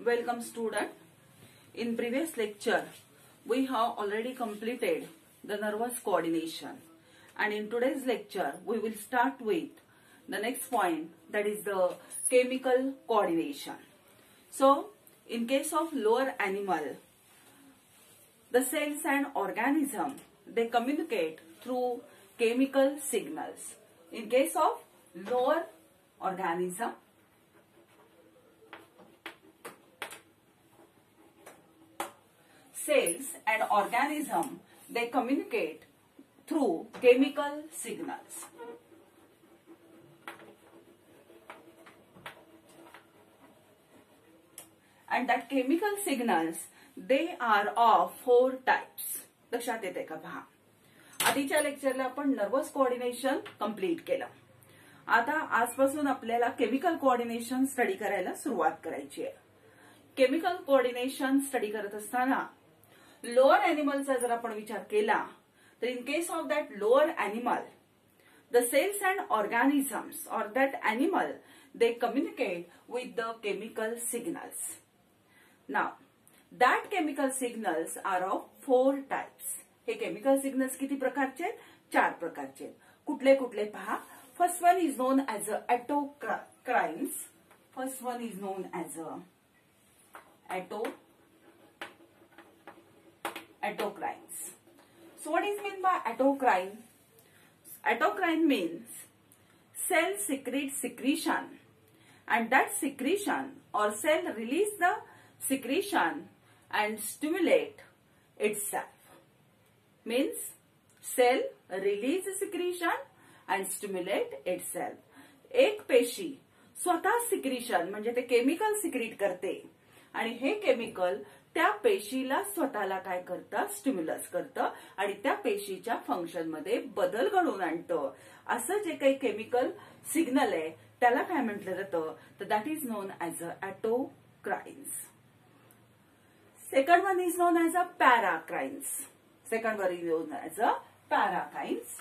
Welcome student. In previous lecture, we have already completed the nervous coordination, and in today's lecture, we will start with the next point, that is the chemical coordination. So, in case of lower animal, the cells and organism, they communicate through chemical signals. In case of lower organism, cells and organism, they communicate through chemical signals. And that chemical signals, they are of 4 types. लक्षात येते का पहा. आधीच्या लेक्चरला आपण nervous coordination complete केलं. आता आजपासून आपल्याला केमिकल कोऑर्डिनेशन स्टडी करायला सुरुवात करायची आहे. केमिकल कोऑर्डिनेशन स्टडी करत असताना लोअर एनिमलचा जर आपण विचार केला तर in case of that lower animal, the cells and organisms or that animal, they communicate with the chemical signals. Now that chemical signals are of 4 types. हे केमिकल सिग्नल्स किती प्रकारचे? 4 प्रकारचे. कुठले कुठले पहा. First one is known as autocrines. First one is known as autocrines. So what is meant by autocrine? Autocrine means cell secrete secretion, and that secretion or cell release the secretion and stimulate itself. Means cell release secretion and stimulate itself. एक पेशी स्वतः secretion म्हणजे ते chemical secrete करते आणि हे chemical त्या पेशीला स्वतःला काय करतं? स्टिम्युलस करतं आणि त्या पेशीच्या फंक्शन मध्ये बदल घडवून आणतं. असं जे काही केमिकल सिग्नल आहे त्याला काय म्हटलं जातं? तर that is known as autocrines. Second one is known as paracrines. Second one is known as paracrines.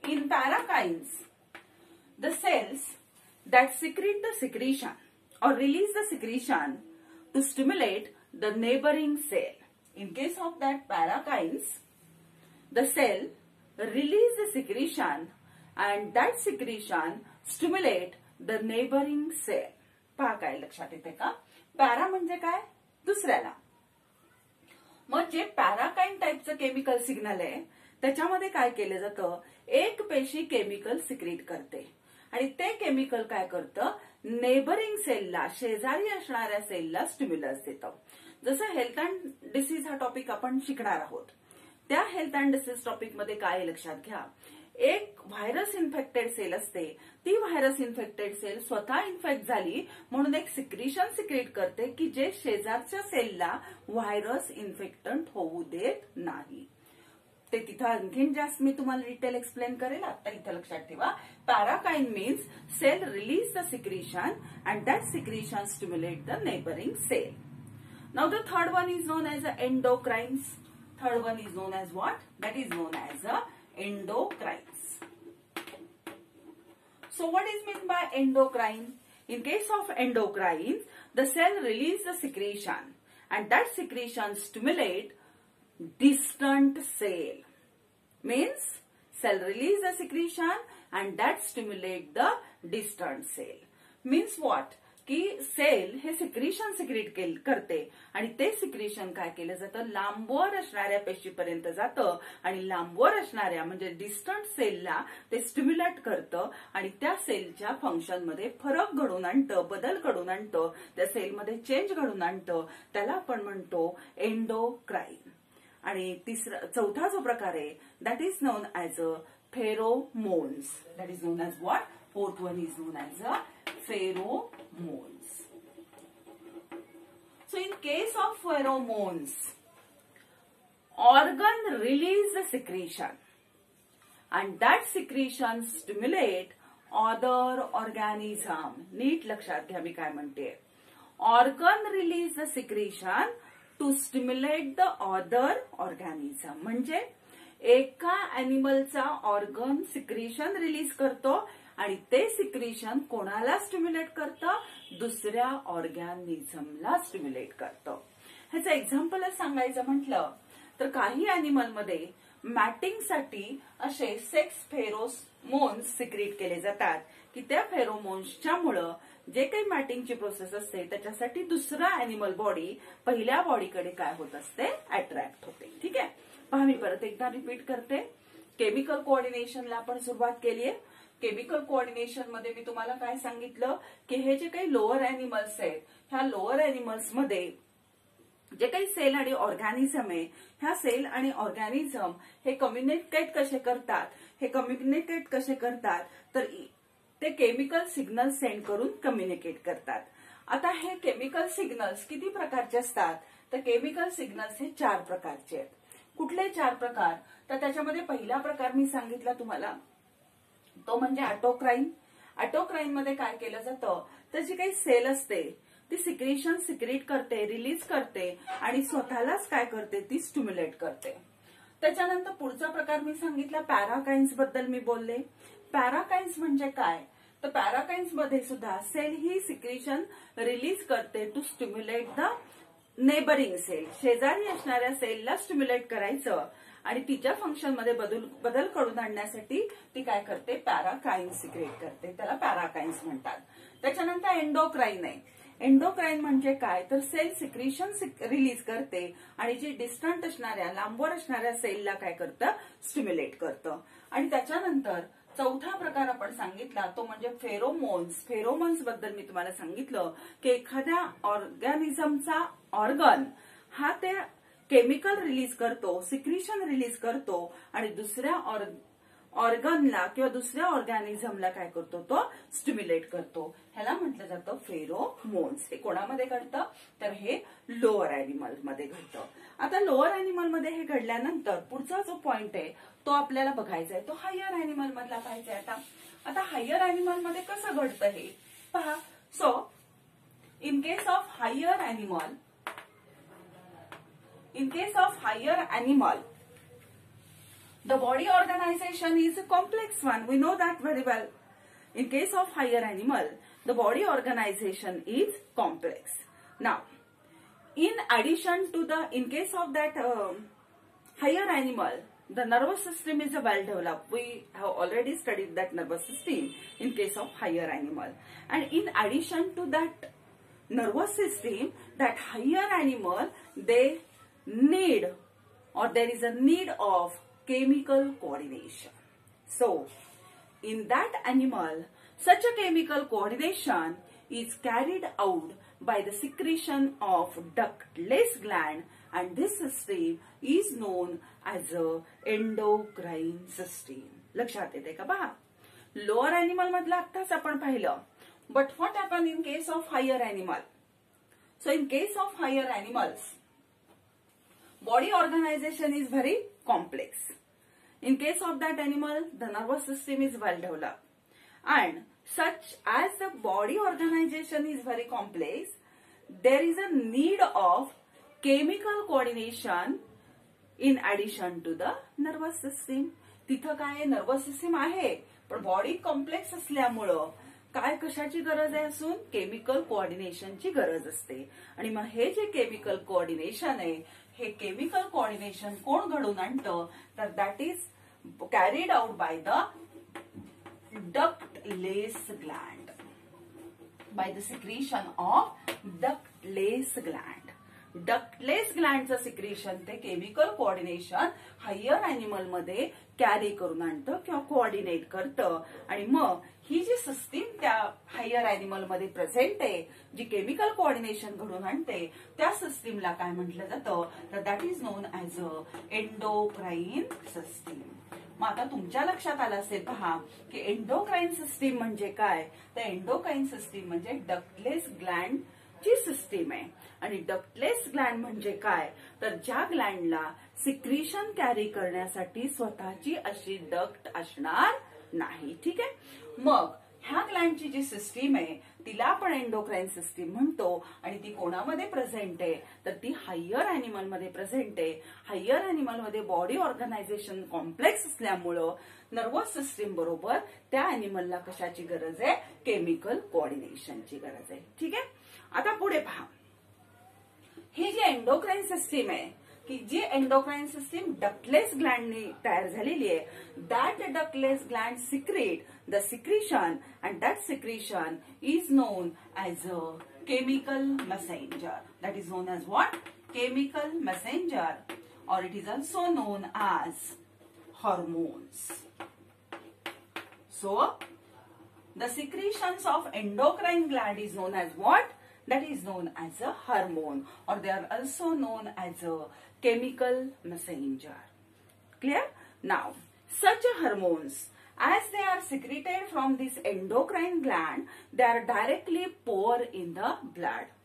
In paracrines, the cells that secrete the secretion or release the secretion to stimulate the neighboring cell. In case of that paracrines, the cell release the secretion and that secretion stimulate the neighboring cell. पहा काय लक्षात येते का? Para म्हणजे काय? दुसऱ्याला. मग जे पॅराकाइन टाइपचं केमिकल सिग्नल आहे त्याच्यामध्ये काय केलं जातं? एक पेशी केमिकल सिक्रीट करते आणि ते केमिकल काय करतं? नेबरिंग सेलला, शेजारी असणाऱ्या सेलला स्टिम्युलस देतं. जसं हेल्थ अँड डिसीज हा टॉपिक आपण शिकणार आहोत, त्या हेल्थ अँड डिसीज टॉपिक मध्ये काय लक्षात घ्या, एक व्हायरस इन्फेक्टेड सेल असते. ती व्हायरस इन्फेक्टेड सेल स्वतः इन्फेक्ट झाली म्हणून एक सिक्रीशन सिक्रेट करते की जे शेजारच्या सेलला व्हायरस इन्फेक्टंट होऊ देत नाही. ते तिथं आणखीन जास्त मी तुम्हाला डिटेल एक्सप्लेन करेल. आता इथं लक्षात ठेवा. Paracrine means cell release the secretion and that secretion stimulate the neighbouring cell. Now the third one is known as endocrines. Third one is known as what? That is known as endocrines. So what is meant by endocrine? In case of endocrine, the cell release the secretion and that secretion stimulate distant cell. Means cell release the secretion and that stimulate the distant cell. Means what? की sale हे secretion secrete करते आणि ते secretion काय केलं जातं? लांबवर असणाऱ्या पेशीपर्यंत जातं आणि लांबवर असणाऱ्या म्हणजे डिस्टंट सेलला ते स्टिम्युलेट करतं आणि त्या सेलच्या फंक्शन मध्ये फरक घडवून आणतं, बदल घडवून आणतं, त्या सेलमध्ये चेंज घडवून आणतं. त्याला आपण म्हणतो एंडोक्राइन. आणि चौथा जो प्रकार आहे that is known as pheromones. That is known as what? Fourth one is known as pheromones. So in case of pheromones, organ release the secretion and that secretion stimulate other organism. नीट लक्षात घ्या मी काय म्हणते. Organ release the secretion to stimulate the other organism. म्हणजे एका ॲनिमलचा organ secretion release करतो आणि ते secretion कोणाला स्टिम्युलेट करतं? दुसऱ्या ऑर्गॅनिझमला स्टिम्युलेट करतं. ह्याचं एक्झाम्पलच सांगायचं म्हटलं तर काही अॅनिमलमध्ये मॅटिंगसाठी असे सेक्स फेरोमोन्स सिक्रीट केले जातात की त्या फेरोमोन्सच्या मुळे जे काही मॅटिंगची प्रोसेस असते त्याच्यासाठी दुसरा अॅनिमल बॉडी पहिल्या बॉडीकडे काय होत असते? अट्रॅक्ट होते. ठीक आहे, पहा मी परत एकदा रिपीट करते. केमिकल कोऑर्डिनेशनला आपण सुरुवात केली आहे. केमिकल कोऑर्डिनेशन मध्ये मी तुम्हाला काय सांगितलं की हे जे काही लोअर अॅनिमल्स आहेत ह्या लोअर अॅनिमल्स मध्ये जे काही सेल आणि ऑर्गॅनिझम आहे ह्या सेल आणि ऑर्गॅनिझम हे कम्युनिकेट कसे करतात तर ते केमिकल सिग्नल सेंड करून कम्युनिकेट करतात. आता हे केमिकल सिग्नल्स किती प्रकारचे असतात? तर केमिकल सिग्नल्स हे 4 प्रकारचे आहेत. कुठले 4 प्रकार? तर त्याच्यामध्ये पहिला प्रकार मी सांगितला तुम्हाला तो म्हणजे ऑटोक्राइन. ऑटोक्राइन मध्ये काय केलं जातं तर जी काही सेल असते ती सिक्रेशन सिक्रेट करते, रिलीज करते आणि स्वतःलाच काय करते? ती स्टिम्युलेट करते. त्याच्यानंतर पुढचा प्रकार मी सांगितला पॅराकाइन्स बद्दल मी बोलले. पॅराकाइन्स म्हणजे काय? तर पॅराकाइन्स मध्ये सुद्धा सेल ही सिक्रेशन रिलीज करते to stimulate the neighbouring cell. शेजारी असणाऱ्या सेलला स्टिम्युलेट करायचं आणि तिच्या फंक्शन मध्ये बदल घडून आणण्यासाठी ती काय करते? पॅराकाइन्स सिक्रेट करते. त्याला पॅराकाइन्स म्हणतात. त्याच्यानंतर एंडोक्राइन आहे. एंडोक्राइन म्हणजे काय? तर सेल सिक्रेशन रिलीज करते आणि जी डिस्टंट असणाऱ्या लांबवर असणाऱ्या सेलला काय करतं? स्टिम्युलेट करतं. आणि त्याच्यानंतर चौथा प्रकार आपण सांगितला तो म्हणजे फेरोमोन्स. फेरोमोन्स बद्दल मी तुम्हाला सांगितलं की एखाद्या ऑर्गॅनिझमचा ऑर्गन हा ते केमिकल रिलीज करतो, सिक्रेशन रिलीज करतो आणि दुसऱ्या ऑर्गनला किंवा दुसऱ्या ऑर्गॅनिझमला काय करतो? तो स्टिम्युलेट करतो. ह्याला म्हटलं जातं फेरोमोन्स. हे कोणामध्ये घडतं? तर हे लोअर अॅनिमल मध्ये घडतं. आता लोअर अॅनिमल मध्ये हे घडल्यानंतर पुढचा जो पॉइंट आहे तो आपल्याला बघायचा आहे तो हायर अॅनिमल मधला पाहिजे. आता हायर अॅनिमल मध्ये कसं घडतं हे पहा. So in case of higher animal the body organization is a complex one. We know that very well. In case of higher animal, the body organization is complex. Now, in addition to in case of that higher animal, the nervous system is well developed. We have already studied that nervous system in case of higher animal. And in addition to that nervous system, that higher animal, they need or there is a need of chemical coordination. So, in that animal, such a chemical coordination is carried out by the secretion of ductless gland, and this system is known as a endocrine system. लक्षात येते का पहा? Lower animal मधलं आत्ताच आपण पाहिलं. But what happen in case of higher animal? So, in case of higher animals, body organization is very complex. In case of that animal, the nervous system is well developed. And such as the body organization is very complex, there is a need of chemical coordination in addition to the nervous system. तिथं काय nervous system आहे पण body complex असल्यामुळं काय कशाची गरज आहे असून केमिकल कोऑर्डिनेशनची गरज असते. आणि मग हे जे केमिकल कोऑर्डिनेशन आहे हे केमिकल कोऑर्डिनेशन कोण घडून आणतं तर that is carried out by the ductless gland, by the secretion of ductless gland. Ductless ग्लँडचं सिक्रेशन ते केमिकल कोऑर्डिनेशन हायर अॅनिमल मध्ये कॅरी करून आणतं किंवा कोऑर्डिनेट करतं. आणि मग ही जी सिस्टीम त्या हायर अॅनिमल मध्ये प्रेझेंट आहे जी केमिकल कोऑर्डिनेशन घडून आणते त्या सिस्टीमला काय म्हटलं जातं तर that is non as a endocrine system. मग आता तुमच्या लक्षात आलं असेल पहा की एंडोक्राइन सिस्टीम म्हणजे काय तर एंडोक्राइन सिस्टीम म्हणजे डक्टलेस ग्लँड ची सिस्टीम आहे. आणि डक्टलेस ग्लँड म्हणजे काय तर ज्या ग्लँडला सिक्रेशन कॅरी करण्यासाठी स्वतःची अशी डक्ट असणार नाही. ठीक आहे. मग ह्या ग्लँडची जी सिस्टीम आहे तिला आपण एंडोक्राइन सिस्टीम म्हणतो आणि ती कोणामध्ये प्रेझेंट आहे तर ती हायर अॅनिमल मध्ये प्रेझेंट आहे. हायर अॅनिमल मध्ये बॉडी ऑर्गनायझेशन कॉम्प्लेक्स असल्यामुळं नर्वस सिस्टीम बरोबर त्या अॅनिमलला कशाची गरज आहे, केमिकल कोऑर्डिनेशनची गरज आहे. ठीक आहे. आता पुढे पहा, ही जी एंडोक्राइन सिस्टीम आहे की जी एंडोक्राइन सिस्टीम डक्टलेस ग्लँडनी तयार झालेली आहे, that ductless gland secrete the secretion and that secretion is known as a chemical messenger. That is known as what, chemical messenger, or it is also known as hormones. So, the secretions of endocrine gland is known as what? That is known as a hormone, or they are also known as a chemical messenger. Clear? Now, such hormones, as they are secreted from this endocrine gland, they are directly poured in the blood.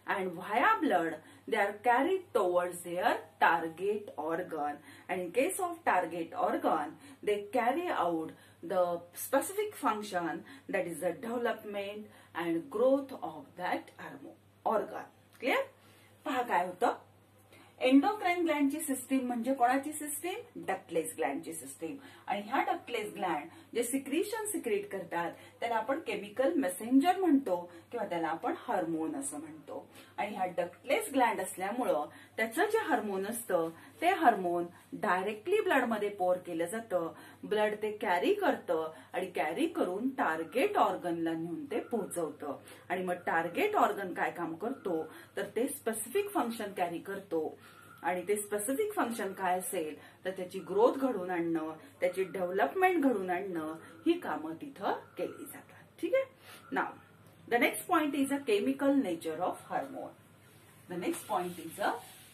And via blood, they are carried towards their target organ. And in case of target organ, they carry out the specific function, that is the development and growth of that organ. Clear? पहा काय होतं, endocrine ग्लँडची system म्हणजे कोणाची system, ductless ग्लँडची system. आणि ह्या ductless Gland जे secretion secret करतात त्याला आपण केमिकल मेसेंजर म्हणतो किंवा त्याला आपण हार्मोन असं म्हणतो. आणि ह्या डक्टलेस ग्लँड असल्यामुळं त्याचं जे हार्मोन असतं ते हार्मोन डायरेक्टली ब्लडमध्ये पोर केलं जातं. ब्लड ते कॅरी करतं आणि कॅरी करून टार्गेट ऑर्गनला नेऊन ते पोहोचवतं. आणि मग टार्गेट ऑर्गन काय काम करतो तर ते स्पेसिफिक फंक्शन कॅरी करतो. आणि ते स्पेसिफिक फंक्शन काय असेल तर त्याची ग्रोथ घडवून आणणं, त्याची डेव्हलपमेंट घडवून आणणं ही कामं तिथं केली जातात. ठीक आहे. नाव the next point is a chemical nature of hormone. The next point is a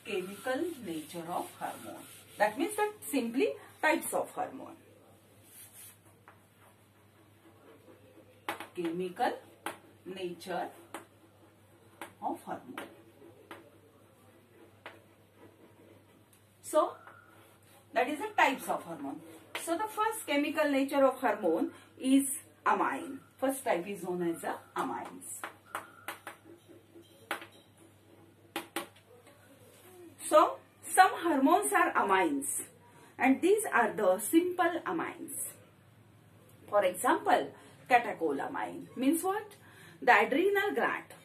chemical nature of hormone. That means that simply types of hormone. Chemical nature of hormone. So, that is the types of hormone. So, the first chemical nature of hormone is amine. First type is known as the amines. So, some hormones are amines and these are the simple amines. For example, catecholamine means what? The adrenal gland.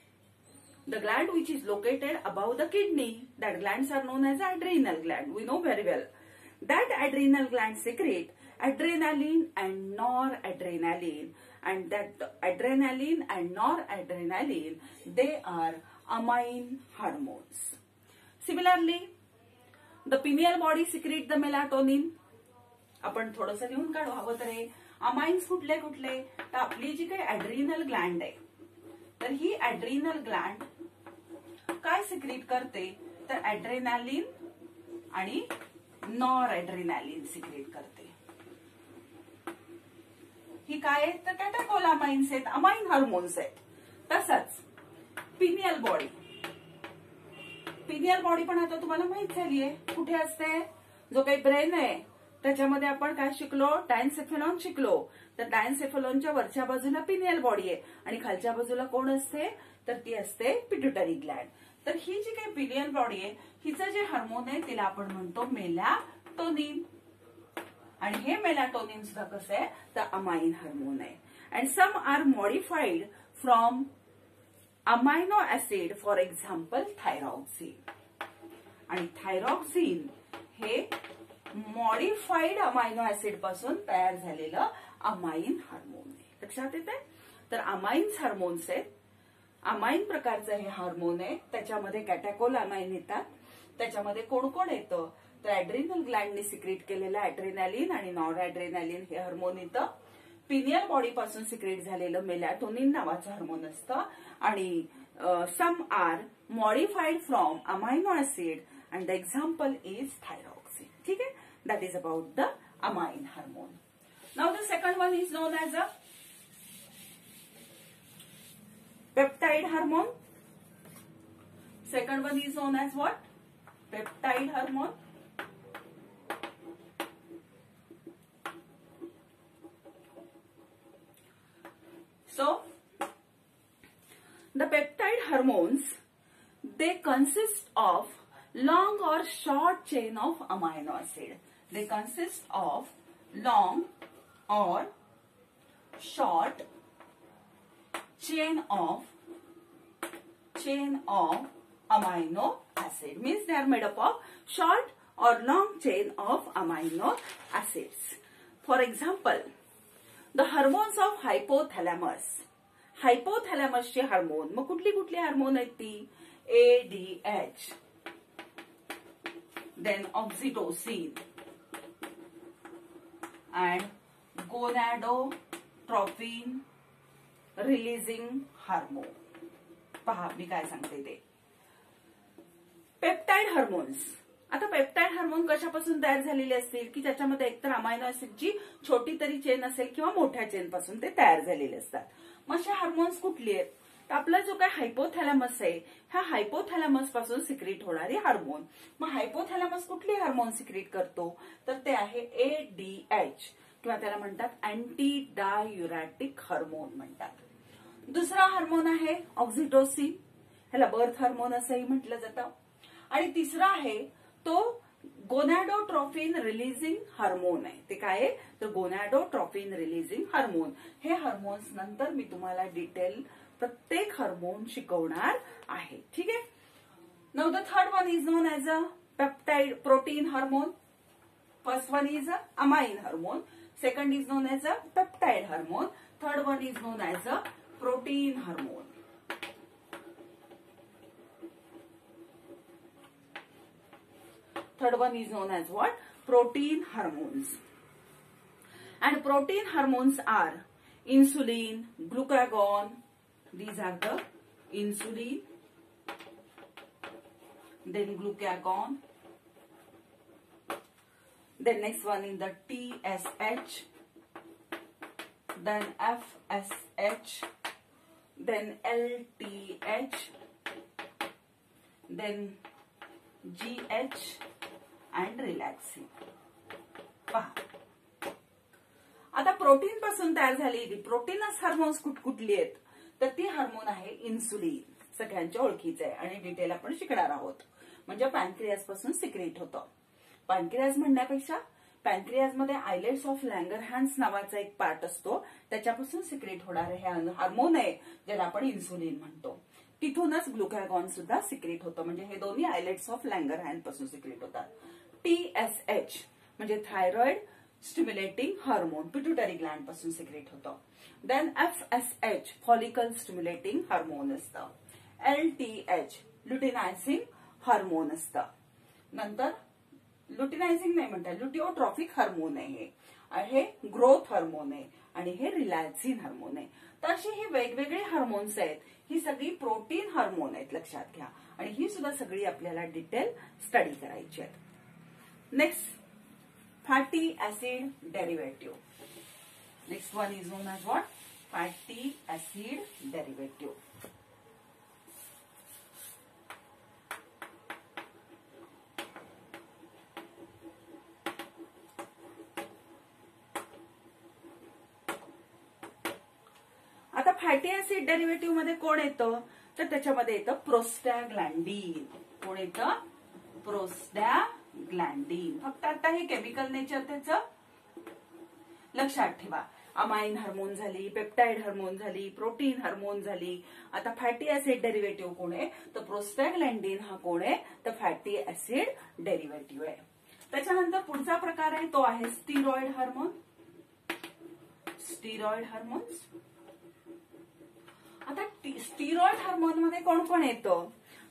The gland which is located above the kidney, that glands are known as adrenal gland. We know very well. That adrenal gland secrete adrenaline and noradrenaline, and that adrenaline and noradrenaline, they are amine hormones. Similarly, the pineal body secrete the melatonin. आपण थोडंसं लिहून काढू हवं तर हे amines कुठले कुठले तर आपली जी काही ऍड्रिनल ग्लँड आहे तर ही ऍड्रिनल ग्लँड काय सिक्रीट करते तर ऍड्रेनालिन आणि नॉर ऍड्रेनालिन सिक्रीट करते. ही काय आहेत तर कॅटेकोलामाइन्स आहेत, अमाइन हार्मोन्स आहेत. तसंच पिनियल बॉडी, पिनियल बॉडी पण आता तुम्हाला माहित झाली आहे कुठे असते. जो काही ब्रेन आहे त्याच्यामध्ये आपण काय शिकलो, डायन्सेफेलॉन शिकलो. तर डायन्सेफेलॉनच्या वरच्या बाजूला पिनियल बॉडी आहे आणि खालच्या बाजूला कोण असते तर ती असते पिट्युटरी ग्लँड. तर ही जी काही पिनियल बॉडी आहे हिचं जे हार्मोन आहे तिला आपण म्हणतो मेलॅटोनिन. आणि हे मेलॅटोनिन सुद्धा कसं आहे तर अमाइन हार्मोन आहे. And some are modified from amino acid, for example thyroxine. आणि थायरॉक्सिन हे मॉडिफाईड अमायनो ऍसिड पासून तयार झालेलं अमाइन हार्मोन आहे. लक्षात येते. तर अमाइन्स हार्मोन्स आहेत. अमाइन प्रकारचं हे हार्मोन आहे. त्याच्यामध्ये कॅटेकोलामाइन येतात. त्याच्यामध्ये कोण कोण येतं तर ऍड्रिनल ग्लँडने सिक्रेट केलेलं ऍड्रेनालिन आणि नॉर ऍड्रेनालिन हे हार्मोन येतं. पिनियल बॉडी पासून सिक्रेट झालेलं मेलॅटोनिन नावाचं हार्मोन असतं. आणि some are modified from amino acid and the example is thyroxine. ठीक आहे. That is about the amine hormone. Now the second one is known as a peptide hormone. Second one is known as what? Peptide hormone. So, the peptide hormones, they consist of long or short chain of amino acid. They consist of long or short chain of amino acid. Means they are made up of short or long chain of amino acids. For example, the hormones of hypothalamus. Hypothalamus चे hormone, मग कुठली कुठली hormone आहेत ती? ADH, then oxytocin and gonadotropin releasing hormone. पहा मी काय सांगते ते. Peptide hormones. आता पेप्टाइड हार्मोन कशापासून तयार झालेले असतील की त्याच्यामध्ये एकतर अमायनो ऍसिडची छोटी तरी चेन असेल किंवा मोठ्या चेन पासून ते तयार झालेले असतात. मग असे हार्मोन्स कुठली आहेत? तर आपला जो काय हायपोथॅलॅमस आहे, ह्या हायपोथॅलॅमस पासून सिक्रीट होणारी हार्मोन. मग हायपोथॅलॅमस कुठली हार्मोन सिक्रीट करतो? तर ते आहे ADH किंवा त्याला म्हणतात अँटी डायुरॅटिक हार्मोन म्हणतात. दुसरा हार्मोन आहे ऑक्सिटोसिन, ह्याला बर्थ हार्मोन असंही म्हटलं जातं. आणि तिसरा आहे तो गोनॅडोट्रोपिन रिलीजिंग हार्मोन आहे. ते काय आहे? तर गोनॅडोट्रोपिन रिलीजिंग हार्मोन. हे हार्मोन्स नंतर मी तुम्हाला डिटेल प्रत्येक हार्मोन शिकवणार आहे. ठीक आहे. Now the third one is known as a peptide protein hormone. First one is a amine hormone, second is known as a peptide hormone, third one is known as a protein hormone. Third one is known as what? Protein hormones. And protein hormones are insulin, glucagon. These are the insulin, then glucagon. Then next one is the TSH, then FSH, then LTH, then GH and relaxing. पहा आता protein पासून तयार झालेली proteins hormones कुठली आहेत? तर ती hormone आहे इन्सुलिन. सगळ्यांच्या ओळखीचं आहे आणि डिटेल आपण शिकणार आहोत. म्हणजे पॅनक्रियाज पासून सिक्रेट होतं. पॅनक्रियाज म्हणण्यापेक्षा पॅनक्रियाजमध्ये आयलेट्स ऑफ लँगरहॅन्स नावाचा एक पार्ट असतो, त्याच्यापासून सिक्रेट होणारे हे हार्मोन आहे ज्याला आपण इन्सुलिन म्हणतो. तिथूनच ग्लुकॅगॉन सुद्धा सिक्रेट होतं. म्हणजे हे दोन्ही आयलेट्स ऑफ लँगरहॅन्स पासून सिक्रेट होतात. TSH म्हणजे thyroid stimulating hormone, pituitary gland पासून सिक्रेट होतं. Then FSH follicle stimulating hormone असतं. LTH लुटिनायझिंग हार्मोन असतं. नंतर लुटिनायझिंग नाही म्हणतात, लुटिओट्रॉफिक हार्मोन आहे हे ग्रोथ हार्मोन आहे आणि हे रिलॅक्सिन हार्मोन आहे. तर अशी ही वेगवेगळे हार्मोन्स आहेत. ही सगळी प्रोटीन हार्मोन आहेत, लक्षात घ्या. आणि ही सुद्धा सगळी आपल्याला डिटेल स्टडी करायची आहेत. Next fatty acid derivative. Next one is known as what? Fatty acid derivative. आता फॅटी ऍसिड डेरिव्हेटिव्ह मध्ये कोण येतं? तर त्याच्यामध्ये येतं प्रोस्टॅग्लॅन्डिन. कोण येतं? प्रोस्टॅग्लॅन्डिन. फक्त आता हे केमिकल नेचर त्याचं लक्षात ठेवा. अमाइन हार्मोन झाली, पेप्टाइड हार्मोन झाली, प्रोटीन हार्मोन झाली. आता फॅटी ऍसिड डेरिव्हेटिव्ह कोण आहे? तर प्रोस्टॅग्लॅन्डिन हा कोण आहे? तर फॅटी ऍसिड डेरिव्हेटिव्ह आहे. त्याच्यानंतर पुढचा प्रकार आहे तो आहे स्टिरॉइड हार्मोन. Steroid hormones. आता स्टिरॉइड हार्मोन मध्ये कोण कोण येतं?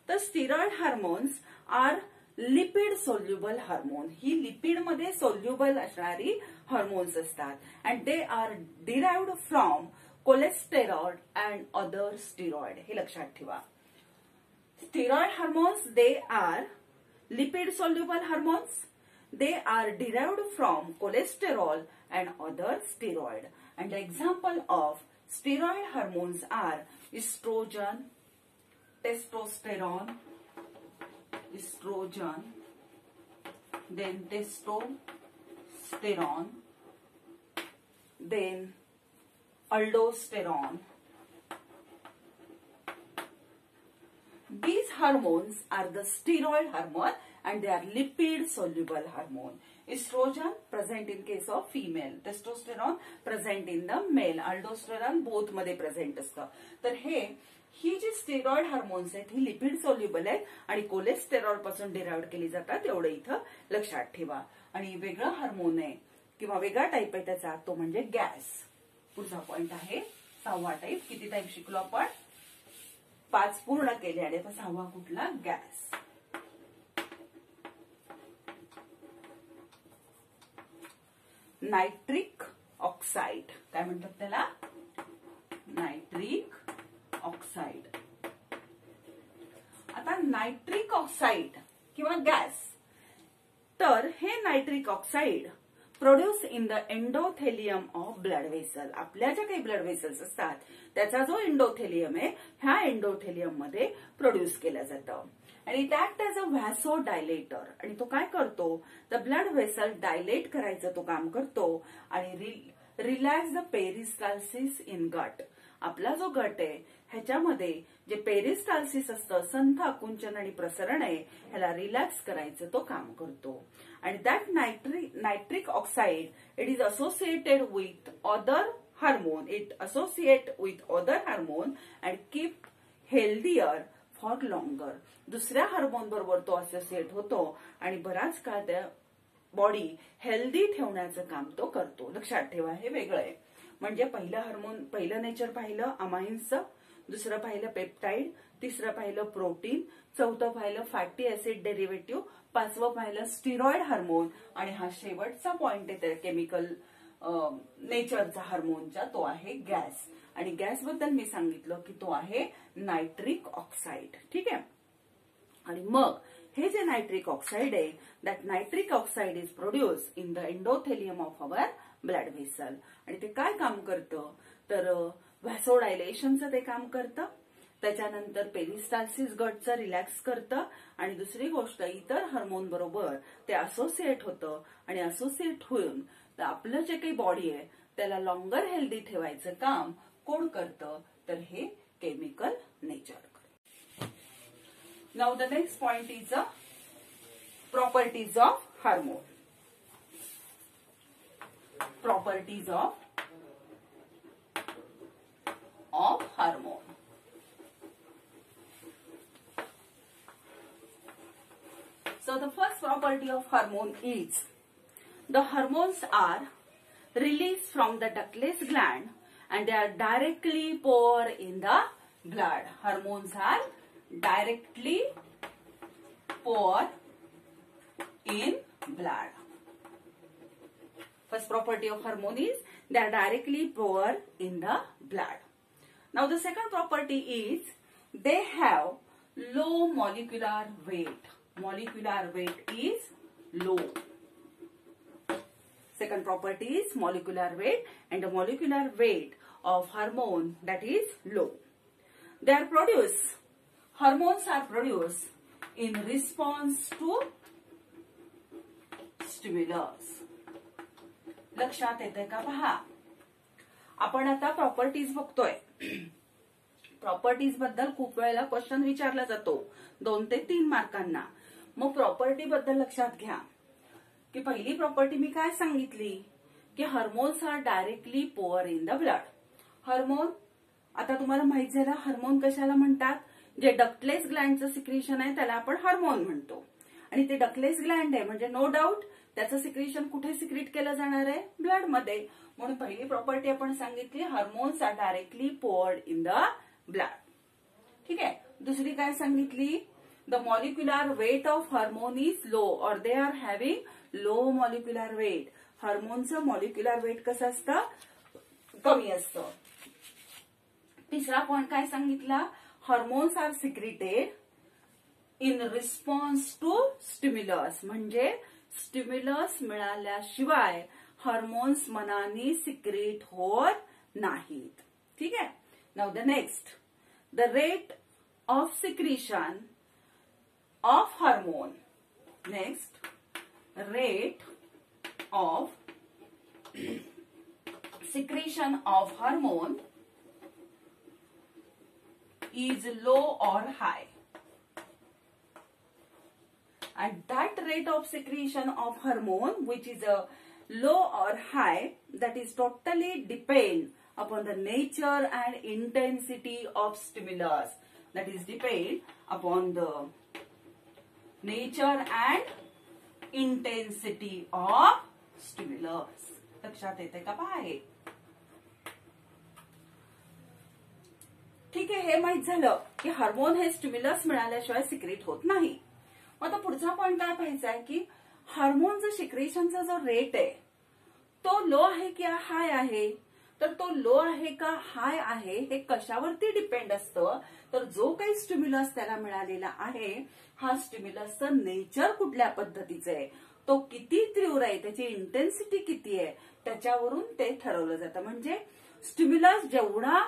तर steroid hormones are lipid soluble hormone. ही लिपिड मध्ये सोल्युबल असणारी हार्मोन्स असतात. And they are derived from cholesterol and other steroid. हे लक्षात ठेवा. Steroid hormones they are lipid soluble hormones. They are derived from cholesterol and other steroid. And the example of steroid hormones are estrogen, testosterone, then testosterone, then aldosterone, These hormones are the steroid hormone and they are lipid soluble hormone. Estrogen present in case of female, testosterone present in the male, aldosterone both मध्ये present असतं. तर ही जी steroid hormones आहेत ही lipid soluble आहेत आणि cholesterol पासून derive केली जातात, एवढं इथं लक्षात ठेवा. आणि वेगळा हार्मोन आहे किंवा वेगळा टाईप आहे त्याचा, तो म्हणजे गॅस. पुढचा पॉइंट आहे 6वा टाईप. किती टाईप शिकलो आपण? 5 पूर्ण केले आणि आता 6वा कुठला? गॅस. Nitric oxide. काय म्हणतात त्याला? Nitric oxide. आता नायट्रिक ऑक्साइड किंवा गॅस, तर हे nitric oxide produce in the endothelium of blood vessel. आपल्या ज्या काही ब्लड व्हेसल्स असतात त्याचा जो एंडोथेलियम आहे ह्या एंडोथेलियम मध्ये प्रोड्यूस केलं जातं. आणि it act as a vasodilator. आणि तो काय करतो? द ब्लड व्हेसल डायलेट करायचं तो काम करतो आणि रिलॅक्स द पेरिस्टाल्सिस इन गट. आपला जो गट आहे ह्याच्यामध्ये जे पेरिस्टाल्सिस असतं, संथ आकुंचन आणि प्रसरण आहे, ह्याला रिलॅक्स करायचं तो काम करतो. आणि that nitric oxide it is associated with other hormone. It associate with other hormone and keep healthier for longer. दुसऱ्या हार्मोन बरोबर तो असोसिएट होतो आणि बराच काळ त्या बॉडी हेल्दी ठेवण्याचं काम तो करतो. लक्षात ठेवा, हे वेगळं आहे. म्हणजे पहिलं हार्मोन, पहिलं नेचर पाहिलं अमाइन्सचं, दुसरं पाहिलं पेप्टाइड, तिसरं पाहिलं प्रोटीन, चौथं पाहिलं फॅटी ऍसिड डेरिव्हेटिव्ह, 5वं पाहिलं स्टिरॉइड हार्मोन आणि हा शेवटचा पॉइंट आहे त्या केमिकल नेचरचा हार्मोनचा, तो आहे गॅस. आणि गॅस बद्दल मी सांगितलं की तो आहे नायट्रिक ऑक्साइड. ठीक आहे. आणि मग हे जे नायट्रिक ऑक्साइड आहे, that nitric oxide is produce in the endothelium of our blood vessel. आणि ते काय काम करतं? तर व्हॅसोडायलेशनचं ते काम करतं, त्याच्यानंतर पेरिस्टाल्सिस गटचं रिलॅक्स करतं आणि दुसरी गोष्ट इतर हार्मोन बरोबर ते असोसिएट होतं आणि असोसिएट होऊन आपलं जे काही बॉडी आहे त्याला लॉंगर हेल्दी ठेवायचं काम कोण करतं? तर हे chemical nature. Now the next point is a properties of hormone. Properties of hormone. So the first property of hormone is the hormones are released from the ductless gland and they are directly poured in the blood. Hormones are directly poured in blood. First property of hormone is they are directly poured in the blood. Now the second property is they have low molecular weight. Molecular weight is low. Second property is molecular weight, and the molecular weight of hormone that is low. They are produced, hormones are produced in response to stimulus. लक्षात येते का? पहा, आपण आता properties बघतोय. Properties बद्दल खूप वेळेला क्वेश्चन विचारला जातो 2 ते 3 मार्कांना. मग प्रॉपर्टी बद्दल लक्षात घ्या की पहिली प्रॉपर्टी मी काय सांगितली की hormones are directly pour in the blood. Hormone आता तुम्हाला माहित झालं हार्मोन कशाला म्हणतात? जे डक्टलेस ग्लँडचं सिक्रेशन आहे त्याला आपण हार्मोन म्हणतो. आणि ते डक्टलेस ग्लँड आहे म्हणजे नो डाऊट त्याचं सिक्रेशन कुठे सिक्रेट केलं जाणार आहे? ब्लड मध्ये. म्हणून पहिली प्रॉपर्टी आपण सांगितली hormones are directly poured in the blood. ठीक आहे. दुसरी काय सांगितली? The molecular weight of hormone is low or they are having low molecular weight. हार्मोनचं मॉलिक्युलर वेट कसं असतं? कमी असतं. तिसरा पॉइंट काय सांगितला? Hormones are secreted in response to stimulus. म्हणजे स्टिम्युलस मिळाल्याशिवाय हार्मोन्स मनाने सिक्रेट होत नाहीत. ठीक आहे. Now the next, the rate of secretion of hormone. Next, rate of secretion of hormone is low or high. and that rate of secretion of hormone which is a low or high, that is totally depend upon the nature and intensity of stimulus. That is depend upon the nature and intensity of stimulus. लक्षात येते का पहा हे? ठीक आहे, हे माहित झालं की हार्मोन हे स्टिम्युलस मिळाल्याशिवाय सिक्रेट होत नाही. आता पुढचा पॉइंट काय पाहायचा आहे की हार्मोनचा सिक्रेशनचा जो रेट आहे तो लो आहे की हाय आहे. तर तो लो आहे का हाय आहे हे कशावरती डिपेंड असतं, तर जो काही स्टिम्युलस त्याला मिळालेला आहे हा स्टिम्युलसचं नेचर कुठल्या पद्धतीचं आहे, तो किती तीव्र आहे, त्याची इंटेन्सिटी किती आहे, त्याच्यावरून ते ठरवलं जातं. म्हणजे स्टिम्युलस जेवढा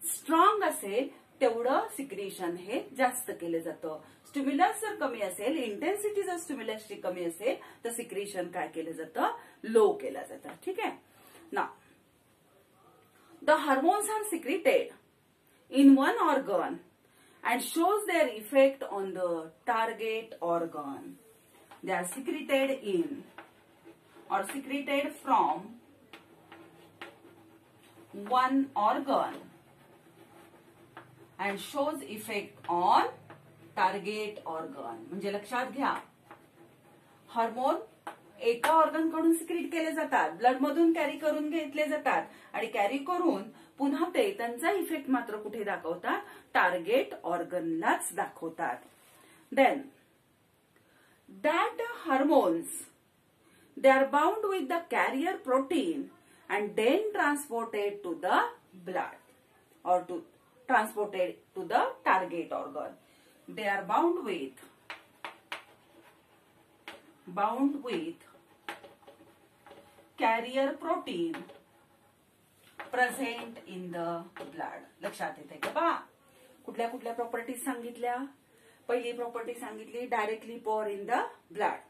स्ट्रॉंग असेल तेवढं सिक्रेशन हे जास्त केलं जातं. स्टिम्युलस जर कमी असेल, इंटेन्सिटी जर स्टिम्युलसची कमी असेल तर सिक्रेशन काय केलं जातं, लो केलं जातं. ठीक आहे ना. The hormones are secreted in one organ and shows their effect on the target organ. They are secreted in or secreted from one organ and shows effect on target organ. म्हणजे लक्षात घ्या, hormone एका organ कडून secret केले जातात, blood मधून carry करून घेतले जातात आणि कॅरी करून पुन्हा ते त्यांचा इफेक्ट मात्र कुठे दाखवतात, टार्गेट ऑर्गनलाच दाखवतात. Then that hormones they are bound with the carrier protein and then transported to the blood or to transported to the target organ. They are bound with carrier protein present in the blood. लक्षात येते का बा? कुठल्या कुठल्या properties सांगितल्या? पहिली property सांगितली directly पोर इन द ब्लड.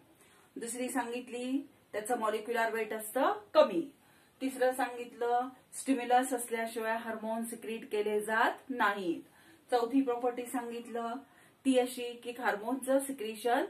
दुसरी सांगितली त्याचं मॉलिक्युलर वेट असतं कमी. तिसरं सांगितलं स्टिम्युलस असल्याशिवाय हार्मोन सिक्रेट केले जात नाहीत. चौथी प्रॉपर्टी सांगितलं ती अशी की हार्मोनचं सिक्रेशन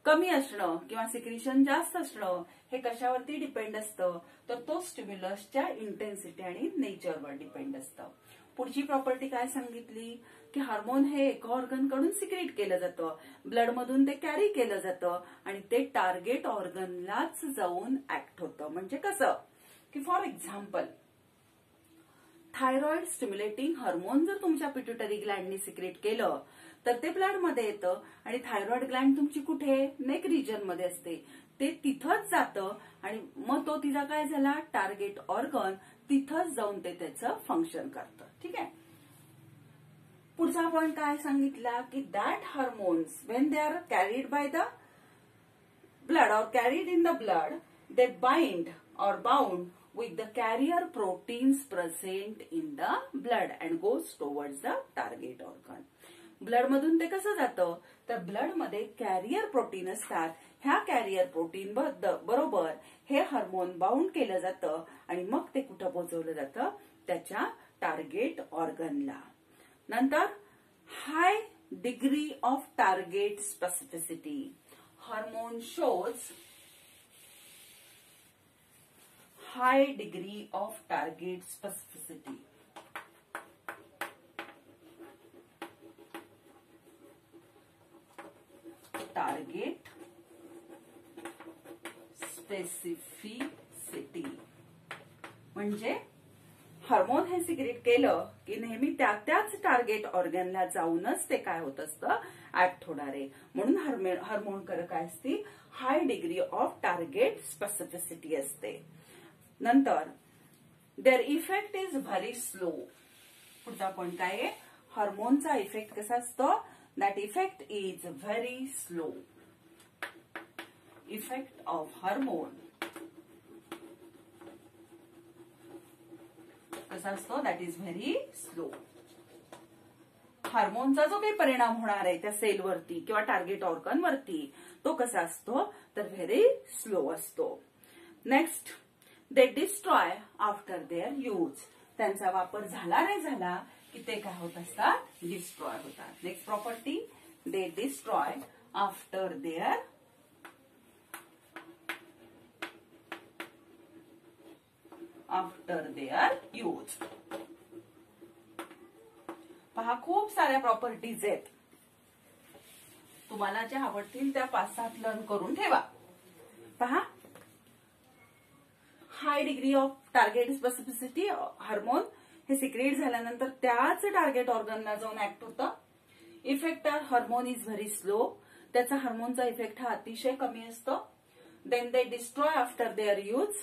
कमी असणं किंवा सिक्रेशन जास्त असणं हे कशावरती डिपेंड असतं, तर तो स्टिम्युलसच्या इंटेन्सिटी आणि नेचरवर डिपेंड असतं. पुढची प्रॉपर्टी काय सांगितली की हार्मोन हे एका ऑर्गन कडून सिक्रेट केलं जातं, ब्लड मधून ते कॅरी केलं जातं आणि ते टार्गेट ऑर्गनलाच जाऊन ऍक्ट होतं. म्हणजे कसं की for example thyroid stimulating hormone जर तुमच्या पिट्युटरी ग्लँडनी सिक्रेट केलं तर ते ब्लड मध्ये येतं आणि थायरॉइड ग्लँड तुमची कुठे, नेक रिजन मध्ये असते, ते तिथंच जातं आणि मग तो तिचा काय झाला टार्गेट ऑर्गन, तिथंच जाऊन ते त्याचं फंक्शन करतं. ठीक आहे. पुढचा पॉइंट काय सांगितला की that hormones when they are carried by the blood or carried in the blood they bind or bound with the carrier proteins present in the blood and goes towards the target organ. Blood मधून ते कसं जातं, तर blood मध्ये carrier protein असतात. ह्या carrier protein बरोबर हे हार्मोन बाउंड केलं जातं आणि मग ते कुठं पोहोचवलं जातं, त्याच्या टार्गेट ऑर्गनला. नंतर high degree of target specificity. Hormone shows high degree of target specificity. Target specificity म्हणजे हार्मोन हे सिक्रेट केलं की नेहमी त्याच टार्गेट ऑर्गनला जाऊनच ते काय होत असतं, ऍक्ट होणार आहे. म्हणून हार्मोन काय असते, high degree of target specificity असते. नंतर their effect is very slow. पुढचा पॉइंट काय आहे, हार्मोनचा इफेक्ट कसा असतो, that effect is very slow. Effect of hormone कसा असतो, दॅट इज व्हेरी स्लो. हार्मोनचा जो काही परिणाम होणार आहे त्या सेलवरती किंवा टार्गेट ऑर्गन वरती तो कसा असतो, तर व्हेरी स्लो असतो. Next they destroy after their use. त्यांचा वापर झाला नाही झाला की ते काय होत असतात, डिस्ट्रॉय होतात. Next property they destroy after their use. पहा खूप साऱ्या प्रॉपर्टीज आहेत, तुम्हाला ज्या आवडतील त्या 5-7 लर्न करून ठेवा. पहा, high degree of target specificity, hormone हे सिक्रेट झाल्यानंतर त्याच टार्गेट ऑर्गनला जाऊन ऍक्ट होतं. Effect of hormone is very slow, त्याचा हार्मोनचा इफेक्ट हा अतिशय कमी असतो. Then they destroy after their use,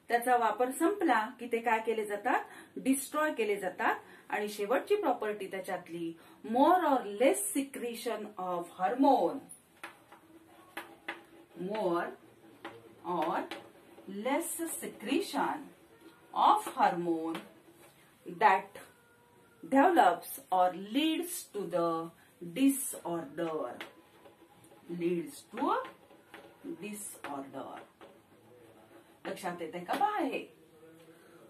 त्याचा वापर संपला की ते काय केले जातात, डिस्ट्रॉय केले जातात. आणि शेवटची प्रॉपर्टी त्याच्यातली, more or less secretion of hormone, more or less secretion of hormone that develops or leads to the disorder. Leads to disorder. लक्षात येते का पहा, हे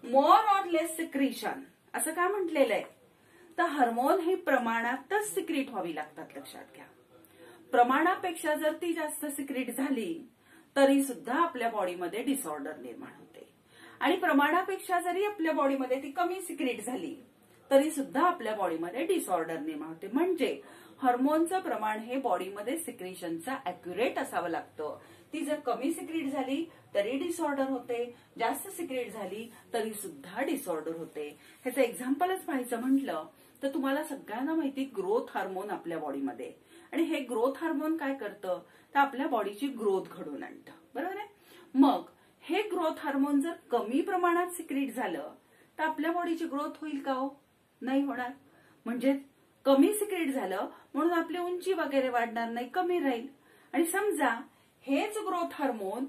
मोर ऑर लेस सिक्रेशन असं काय म्हटलेलं आहे, तर हार्मोन हे प्रमाणातच सिक्रेट व्हावी लागतात. लक्षात घ्या, प्रमाणापेक्षा जर ती जास्त सिक्रेट झाली तरी सुद्धा आपल्या बॉडीमध्ये डिसऑर्डर निर्माण होते. आणि प्रमाणापेक्षा जरी आपल्या बॉडीमध्ये ती कमी सिक्रेट झाली तरी सुद्धा आपल्या बॉडीमध्ये डिसऑर्डर निर्माण होते. म्हणजे हार्मोनचं प्रमाण हे बॉडीमध्ये सिक्रेशनचं अॅक्युरेट असावं लागतं. ती जर कमी सिक्रेट झाली तरी डिसऑर्डर होते, जास्त सिक्रेट झाली तरी सुद्धा डिसऑर्डर होते. ह्याचं एक्झाम्पलच पाहायचं म्हटलं तर तुम्हाला सगळ्यांना माहिती ग्रोथ हार्मोन आपल्या बॉडीमध्ये, आणि हे ग्रोथ हार्मोन काय करतं तर आपल्या बॉडीची ग्रोथ घडवून आणतं. बरोबर आहे. मग हे ग्रोथ हार्मोन जर कमी प्रमाणात सिक्रेट झालं तर आपल्या बॉडीची ग्रोथ होईल का हो? नाही होणार. म्हणजे कमी सिक्रेट झालं म्हणून आपली उंची वगैरे वाढणार नाही, कमी राहील. आणि समजा हेच ग्रोथ हार्मोन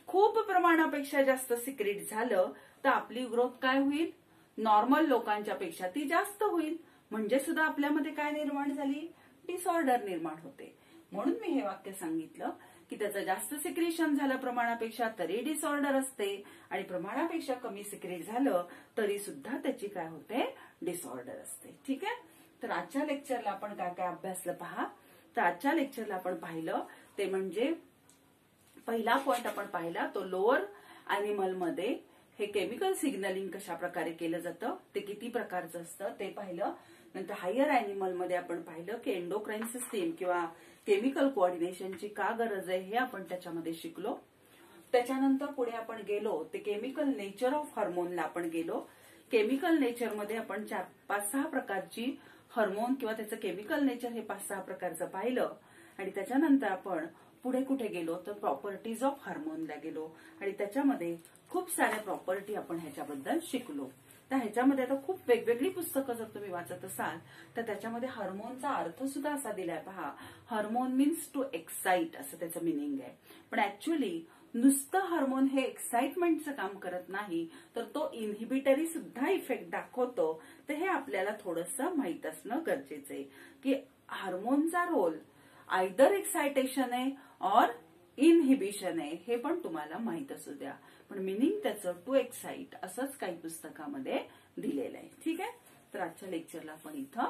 खूप प्रमाणापेक्षा जास्त सिक्रेट झालं तर आपली ग्रोथ काय होईल, नॉर्मल लोकांच्या पेक्षा ती जास्त होईल. म्हणजे सुद्धा आपल्यामध्ये काय निर्माण झाली, डिसऑर्डर निर्माण होते. म्हणून मी हे वाक्य सांगितलं की त्याचं जास्त सिक्रेशन झालं प्रमाणापेक्षा तरी डिसऑर्डर असते, आणि प्रमाणापेक्षा कमी सिक्रेट झालं तरी सुद्धा त्याची काय होते, डिसऑर्डर असते. ठीक आहे. तर आजच्या लेक्चरला आपण काय काय अभ्यासलं पहा. तर आजच्या लेक्चरला आपण पाहिलं ते म्हणजे पहिला पॉइंट आपण पाहिला तो लोअर अॅनिमलमध्ये हे केमिकल सिग्नलिंग कशा प्रकारे केलं जातं, ते किती प्रकारचं असतं ते पाहिलं. नंतर हायर अॅनिमलमध्ये आपण पाहिलं की एंडोक्राइन सिस्टीम किंवा केमिकल कोऑर्डिनेशनची का गरज आहे हे आपण त्याच्यामध्ये शिकलो. त्याच्यानंतर पुढे आपण गेलो ते केमिकल नेचर ऑफ हार्मोनला आपण गेलो. केमिकल नेचरमध्ये आपण 5-6 प्रकारची हार्मोन किंवा त्याचं केमिकल नेचर हे 5-6 प्रकारचं पाहिलं. आणि त्याच्यानंतर आपण पुढे कुठे गेलो तर प्रॉपर्टीज ऑफ हार्मोनला गेलो, आणि त्याच्यामध्ये खूप साऱ्या प्रॉपर्टी आपण ह्याच्याबद्दल शिकलो. तर ह्याच्यामध्ये आता खूप वेगवेगळी पुस्तकं जर तुम्ही वाचत असाल तर त्याच्यामध्ये हार्मोनचा अर्थ सुद्धा असा दिलाय पहा. हार्मोन मीन्स टू एक्साइट असं त्याचं मिनिंग आहे. पण ऍक्च्युअली नुसतं हार्मोन हे एक्साइटमेंटचं काम करत नाही तर तो इन्हिबिटरी सुद्धा इफेक्ट दाखवतो. तर हे आपल्याला थोडंसं माहित असणं गरजेचं आहे की हार्मोनचा रोल आयदर एक्सायटेशन आहे और इनहिबिशन आहे, हे पण तुम्हाला माहित असू द्या. पण मिनिंग त्याचं टू एक्साइट असंच काही पुस्तकामध्ये दिलेलं आहे. ठीक आहे. तर आजच्या लेक्चरला आपण इथं